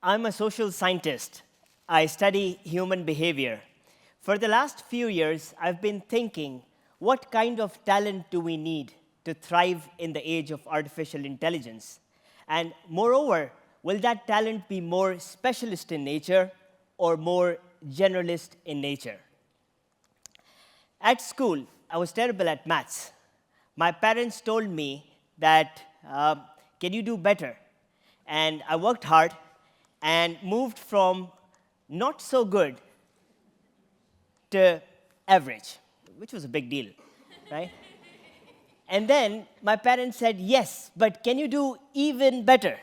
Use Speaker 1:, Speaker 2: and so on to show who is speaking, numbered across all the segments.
Speaker 1: I'm a social scientist. I study human behavior. For the last few years, I've been thinking, what kind of talent do we need to thrive in the age of artificial intelligence? And moreover, will that talent be more specialist in nature or more generalist in nature? At school, I was terrible at maths. My parents told me that, can you do better? And I worked hard and moved from not so good to average, which was a big deal, right? And then my parents said, yes, but can you do even better?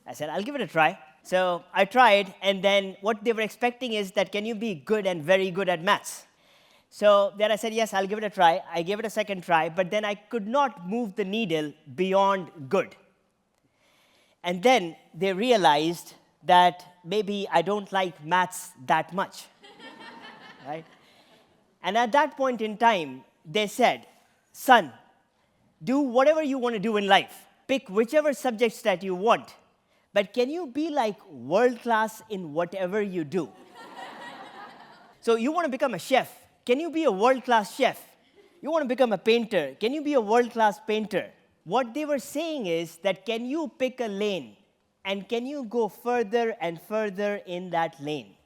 Speaker 1: I said, I'll give it a try. So I tried, and then what they were expecting is that, can you be good and very good at maths? So then I said, yes, I'll give it a try. I gave it a second try, but then I could not move the needle beyond good. And then they realized that maybe I don't like maths that much, right? And at that point in time, they said, son, do whatever you want to do in life. Pick whichever subjects that you want. But can you be like world-class in whatever you do? So you want to become a chef. Can you be a world-class chef? You want to become a painter. Can you be a world-class painter? What they were saying is that, can you pick a lane? And can you go further and further in that lane?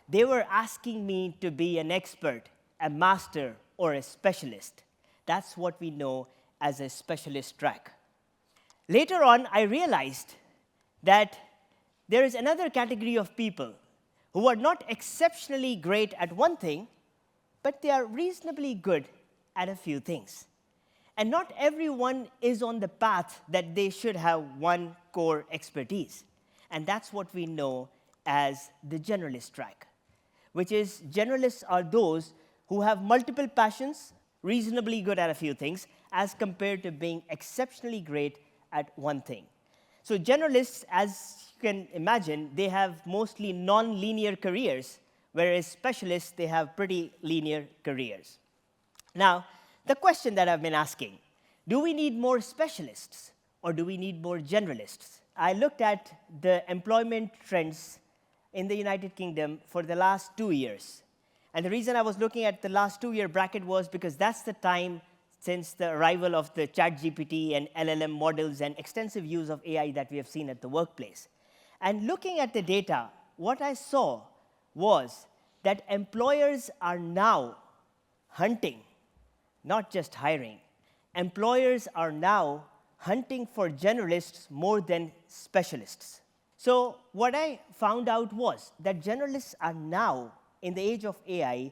Speaker 1: They were asking me to be an expert, a master, or a specialist. That's what we know as a specialist track. Later on, I realized that there is another category of people who are not exceptionally great at one thing, but they are reasonably good at a few things. And not everyone is on the path that they should have one core expertise. And that's what we know as the generalist track, which is generalists are those who have multiple passions, reasonably good at a few things, as compared to being exceptionally great at one thing. So generalists, as you can imagine, they have mostly non-linear careers, whereas specialists, they have pretty linear careers. Now, the question that I've been asking, do we need more specialists or do we need more generalists? I looked at the employment trends in the United Kingdom for the last 2 years. And the reason I was looking at the last 2-year bracket was because that's the time since the arrival of the ChatGPT and LLM models and extensive use of AI that we have seen at the workplace. And looking at the data, what I saw was that employers are now hunting, not just hiring. Employers are now hunting for generalists more than specialists. So what I found out was that generalists are now, in the age of AI,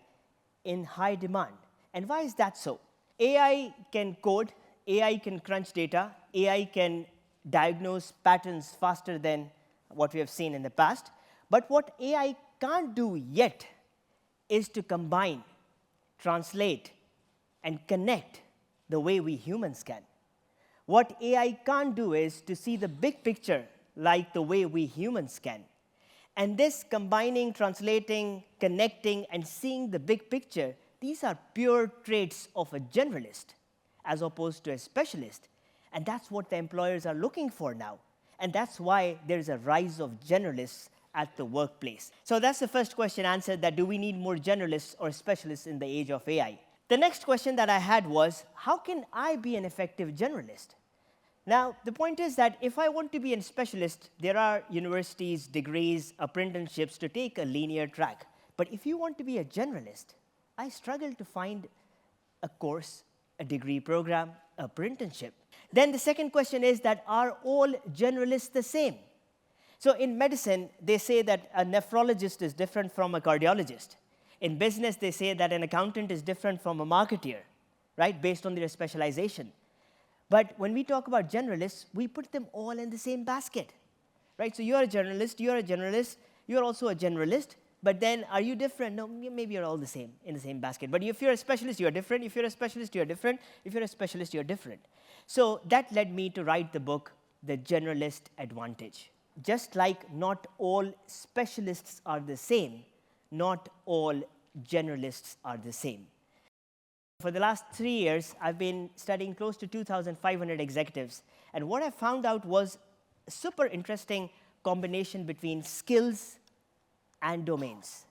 Speaker 1: in high demand. And why is that so? AI can code, AI can crunch data, AI can diagnose patterns faster than what we have seen in the past. But what AI can't do yet is to combine, translate, and connect the way we humans can. What AI can't do is to see the big picture like the way we humans can. And this combining, translating, connecting, and seeing the big picture, these are pure traits of a generalist as opposed to a specialist. And that's what the employers are looking for now. And that's why there's a rise of generalists at the workplace. So that's the first question answered, that do we need more generalists or specialists in the age of AI? The next question that I had was, how can I be an effective generalist? Now, the point is that if I want to be a specialist, there are universities, degrees, apprenticeships to take a linear track. But if you want to be a generalist, I struggle to find a course, a degree program, apprenticeship. Then the second question is that, are all generalists the same? So in medicine, they say that a nephrologist is different from a cardiologist. In business, they say that an accountant is different from a marketeer, right, based on their specialization. But when we talk about generalists, we put them all in the same basket, right? So you're a generalist, you're also a generalist, but then are you different? No, maybe you're all the same, in the same basket. But if you're a specialist, you're different. If you're a specialist, you're different. If you're a specialist, you're different. So that led me to write the book, The Generalist Advantage. Just like not all specialists are the same, not all generalists are the same. For the last 3 years, I've been studying close to 2,500 executives. And what I found out was a super interesting combination between skills and domains.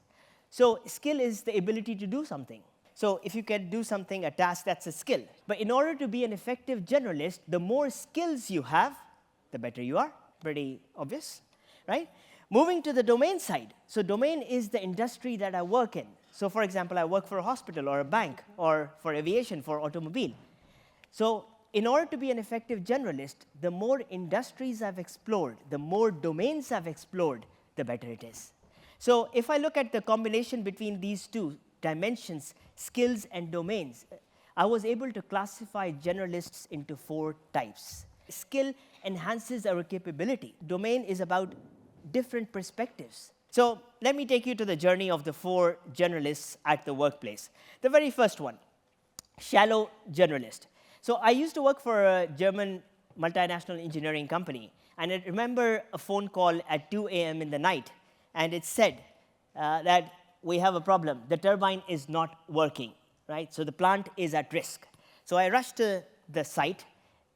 Speaker 1: So skill is the ability to do something. So if you can do something, a task, that's a skill. But in order to be an effective generalist, the more skills you have, the better you are. Pretty obvious, right? Moving to the domain side. So domain is the industry that I work in. So for example, I work for a hospital or a bank or for aviation, for automobile. So in order to be an effective generalist, the more industries I've explored, the more domains I've explored, the better it is. So if I look at the combination between these two dimensions, skills and domains, I was able to classify generalists into 4 types. Skill enhances our capability. Domain is about different perspectives. So let me take you to the journey of the 4 generalists at the workplace. The very first one, shallow generalist. So I used to work for a German multinational engineering company, and I remember a phone call at 2 a.m. in the night, and it said that we have a problem. The turbine is not working, right? So the plant is at risk. So I rushed to the site,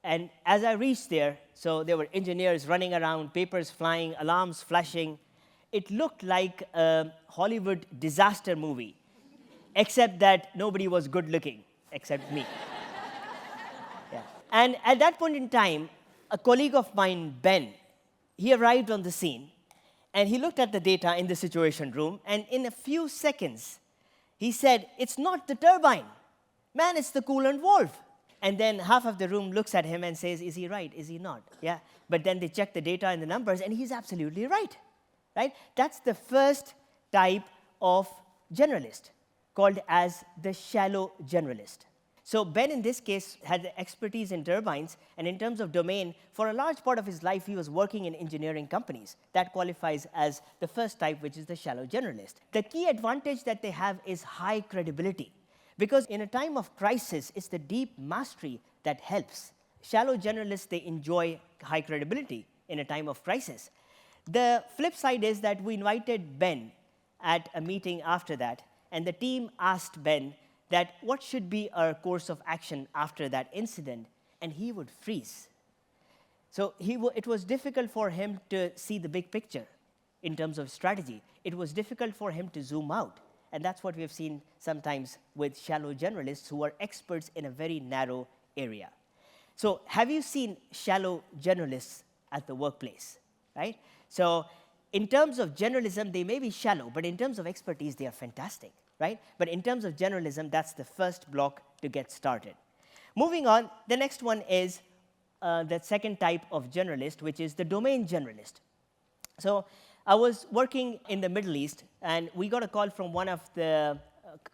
Speaker 1: and as I reached there, so there were engineers running around, papers flying, alarms flashing. It looked like a Hollywood disaster movie, except that nobody was good looking, except me. Yeah. And at that point in time, a colleague of mine, Ben, he arrived on the scene, and he looked at the data in the situation room, and in a few seconds, he said, "It's not the turbine. Man, it's the coolant valve." And then half of the room looks at him and says, "Is he right? Is he not?" Yeah. But then they check the data and the numbers, and he's absolutely right. Right? That's the first type of generalist, called as the shallow generalist. So Ben, in this case, had expertise in turbines, and in terms of domain, for a large part of his life, he was working in engineering companies. That qualifies as the first type, which is the shallow generalist. The key advantage that they have is high credibility, because in a time of crisis, it's the deep mastery that helps. Shallow generalists, they enjoy high credibility in a time of crisis. The flip side is that we invited Ben at a meeting after that, and the team asked Ben that what should be our course of action after that incident, and he would freeze. So it was difficult for him to see the big picture in terms of strategy. It was difficult for him to zoom out, and that's what we have seen sometimes with shallow generalists who are experts in a very narrow area. So have you seen shallow generalists at the workplace, right? So in terms of generalism, they may be shallow, but in terms of expertise, they are fantastic, right? But in terms of generalism, that's the first block to get started. Moving on, the next one is the second type of generalist, which is the domain generalist. So I was working in the Middle East, and we got a call from one of the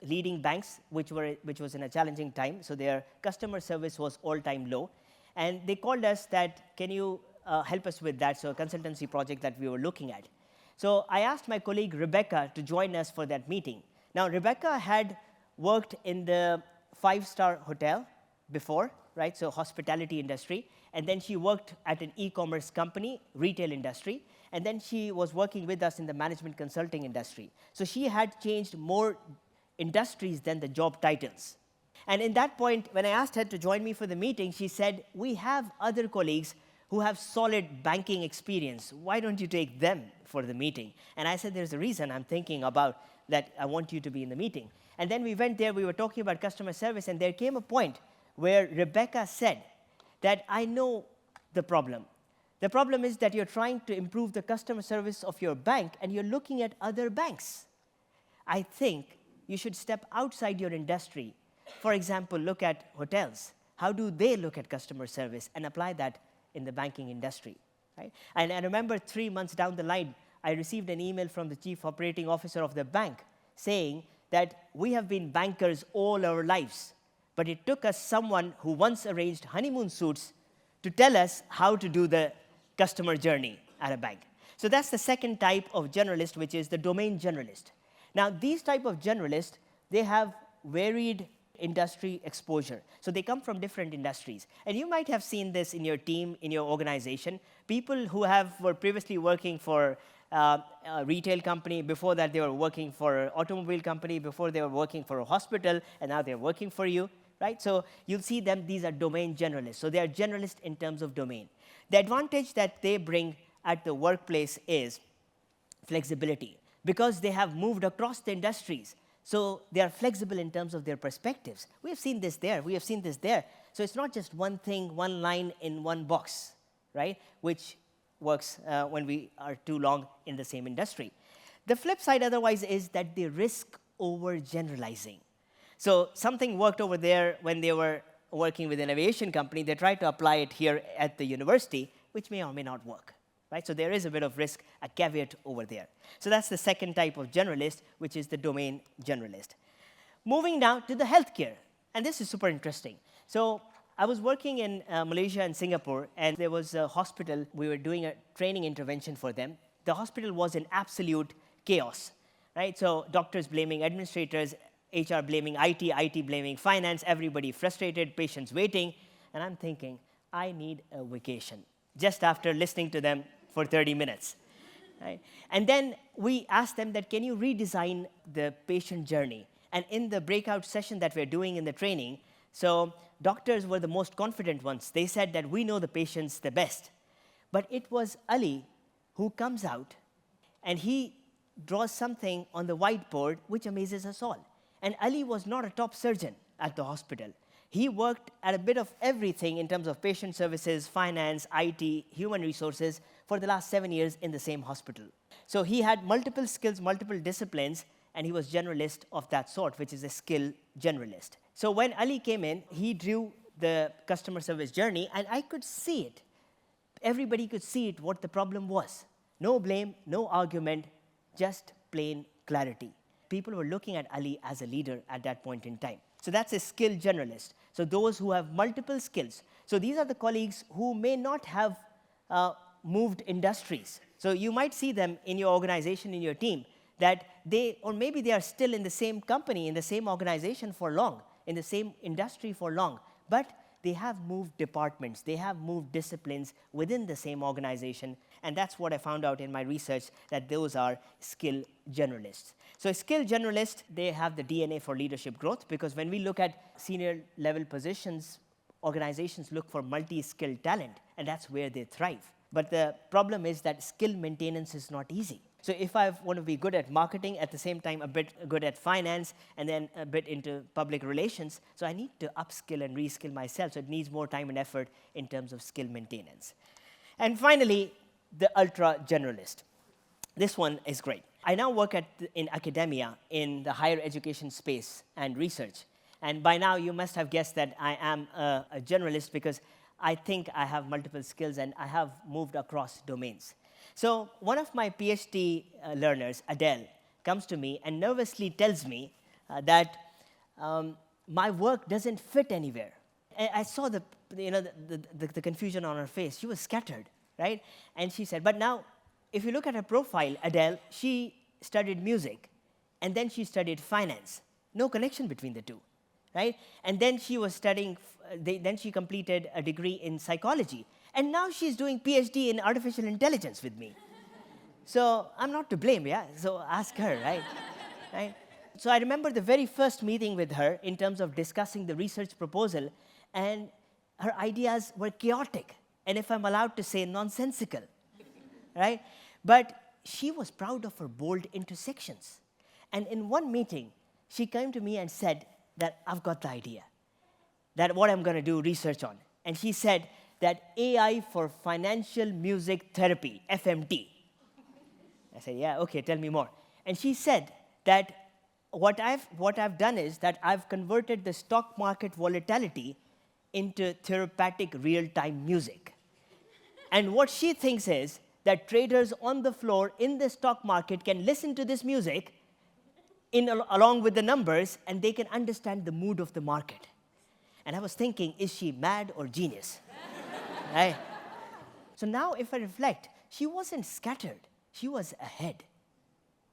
Speaker 1: leading banks, which was in a challenging time. So their customer service was all-time low. And they called us that, "Can you help us with that?" So a consultancy project that we were looking at. So I asked my colleague Rebecca to join us for that meeting. Now, Rebecca had worked in the 5-star hotel before, right? So hospitality industry. And then she worked at an e-commerce company, retail industry. And then she was working with us in the management consulting industry. So she had changed more industries than the job titles. And in that point, when I asked her to join me for the meeting, she said, "We have other colleagues who have solid banking experience. Why don't you take them for the meeting?" And I said, "There's a reason I'm thinking about that I want you to be in the meeting." And then we went there, we were talking about customer service, and there came a point where Rebecca said that, "I know the problem. The problem is that you're trying to improve the customer service of your bank, and you're looking at other banks. I think you should step outside your industry. For example, look at hotels. How do they look at customer service, and apply that in the banking industry?" Right? And I remember 3 months down the line, I received an email from the chief operating officer of the bank saying that we have been bankers all our lives, but it took us someone who once arranged honeymoon suites to tell us how to do the customer journey at a bank. So that's the second type of generalist, which is the domain generalist. Now, these type of generalists, they have varied industry exposure. So they come from different industries. And you might have seen this in your team, in your organization. People who were previously working for a retail company, before that they were working for an automobile company, before they were working for a hospital, and now they're working for you, right? So you'll see them, these are domain generalists. So they are generalists in terms of domain. The advantage that they bring at the workplace is flexibility, because they have moved across the industries. So they are flexible in terms of their perspectives. We have seen this there. We have seen this there. So it's not just one thing, one line in one box, right, which works when we are too long in the same industry. The flip side otherwise is that they risk overgeneralizing. So something worked over there when they were working with an aviation company. They tried to apply it here at the university, which may or may not work. Right? So there is a bit of risk, a caveat over there. So that's the second type of generalist, which is the domain generalist. Moving now to the healthcare, and this is super interesting. So I was working in Malaysia and Singapore, and there was a hospital. We were doing a training intervention for them. The hospital was in absolute chaos, right? So doctors blaming administrators, HR blaming IT blaming finance, everybody frustrated, patients waiting, and I'm thinking, I need a vacation, just after listening to them for 30 minutes. Right? And then we asked them that, can you redesign the patient journey? And in the breakout session that we're doing in the training, so doctors were the most confident ones. They said that we know the patients the best. But it was Ali who comes out, and he draws something on the whiteboard which amazes us all. And Ali was not a top surgeon at the hospital. He worked at a bit of everything in terms of patient services, finance, IT, human resources for the last 7 years in the same hospital. So he had multiple skills, multiple disciplines, and he was generalist of that sort, which is a skill generalist. So when Ali came in, he drew the customer service journey, and I could see it. Everybody could see it, what the problem was. No blame, no argument, just plain clarity. People were looking at Ali as a leader at that point in time. So that's a skill generalist. So those who have multiple skills. So these are the colleagues who may not have moved industries. So you might see them in your organization, in your team, that they, or maybe they are still in the same company, in the same organization for long, in the same industry for long, but they have moved departments, they have moved disciplines within the same organization, and that's what I found out in my research, that those are skill generalists. So a skill generalist, they have the DNA for leadership growth, because when we look at senior level positions, organizations look for multi-skilled talent, and that's where they thrive. But the problem is that skill maintenance is not easy. So if I want to be good at marketing, at the same time a bit good at finance, and then a bit into public relations, so I need to upskill and reskill myself, so it needs more time and effort in terms of skill maintenance. And finally, the ultra generalist. This one is great. I now work in academia, in the higher education space and research. And by now, you must have guessed that I am a generalist, because I think I have multiple skills and I have moved across domains. So one of my PhD learners, Adele, comes to me and nervously tells me that my work doesn't fit anywhere. And I saw the confusion on her face. She was scattered, right? And she said, but now, if you look at her profile, Adele, she studied music, and then she studied finance. No connection between the two, right? And then she was studying, then she completed a degree in psychology. And now she's doing PhD in artificial intelligence with me. So I'm not to blame, yeah? So ask her, right? Right? So I remember the very first meeting with her in terms of discussing the research proposal, and her ideas were chaotic, and if I'm allowed to say, nonsensical, right? But she was proud of her bold intersections. And in one meeting, she came to me and said that I've got the idea, that what I'm going to do research on. And she said that AI for financial music therapy, FMT. I said, yeah, okay, tell me more. And she said that what I've done is that I've converted the stock market volatility into therapeutic real-time music. And what she thinks is that traders on the floor in the stock market can listen to this music along with the numbers, and they can understand the mood of the market. And I was thinking, is she mad or genius? Right? So now if I reflect, she wasn't scattered. She was ahead,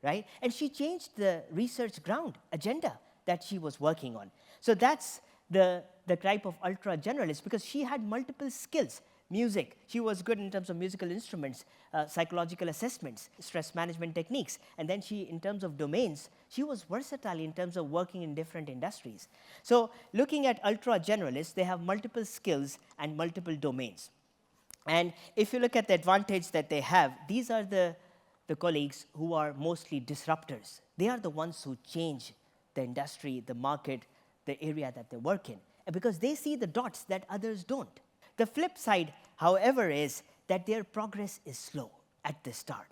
Speaker 1: right? And she changed the research ground agenda that she was working on. So that's the type of ultra generalist, because she had multiple skills. Music, she was good in terms of musical instruments, psychological assessments, stress management techniques. And then she, in terms of domains, she was versatile in terms of working in different industries. So looking at ultra generalists, they have multiple skills and multiple domains. And if you look at the advantage that they have, these are the colleagues who are mostly disruptors. They are the ones who change the industry, the market, the area that they work in, because they see the dots that others don't. The flip side, however, is that their progress is slow at the start,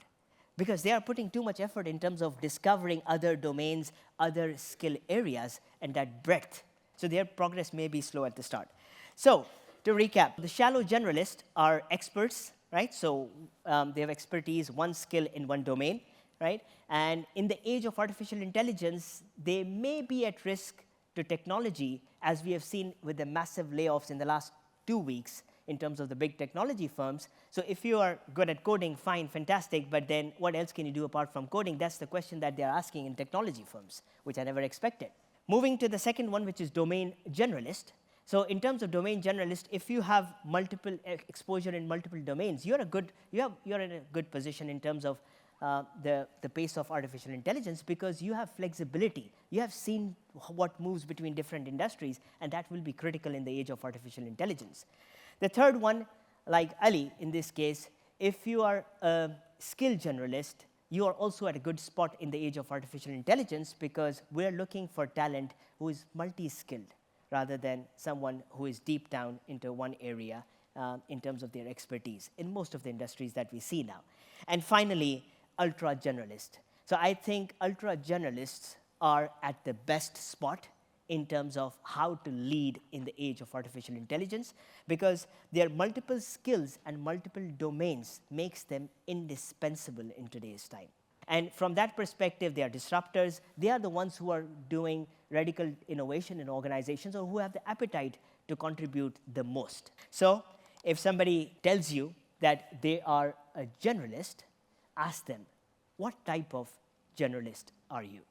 Speaker 1: because they are putting too much effort in terms of discovering other domains, other skill areas, and that breadth. So their progress may be slow at the start. So to recap, the shallow generalists are experts, right? So they have expertise, one skill in one domain, right? And in the age of artificial intelligence, they may be at risk to technology, as we have seen with the massive layoffs in the last 2 weeks in terms of the big technology firms. So if you are good at coding, fine, fantastic, but then what else can you do apart from coding? That's the question that they're asking in technology firms, which I never expected. Moving to the second one, which is domain generalist. So in terms of domain generalist, if you have multiple exposure in multiple domains, you're in a good position in terms of the pace of artificial intelligence, because you have flexibility. You have seen what moves between different industries, and that will be critical in the age of artificial intelligence. The third one, like Ali in this case, if you are a skill generalist, you are also at a good spot in the age of artificial intelligence, because we're looking for talent who is multi-skilled rather than someone who is deep down into one area in terms of their expertise in most of the industries that we see now. And finally, ultra generalist. So I think ultra generalists are at the best spot in terms of how to lead in the age of artificial intelligence, because their multiple skills and multiple domains makes them indispensable in today's time. And from that perspective, they are disruptors. They are the ones who are doing radical innovation in organizations, or who have the appetite to contribute the most. So if somebody tells you that they are a generalist, ask them, what type of generalist are you?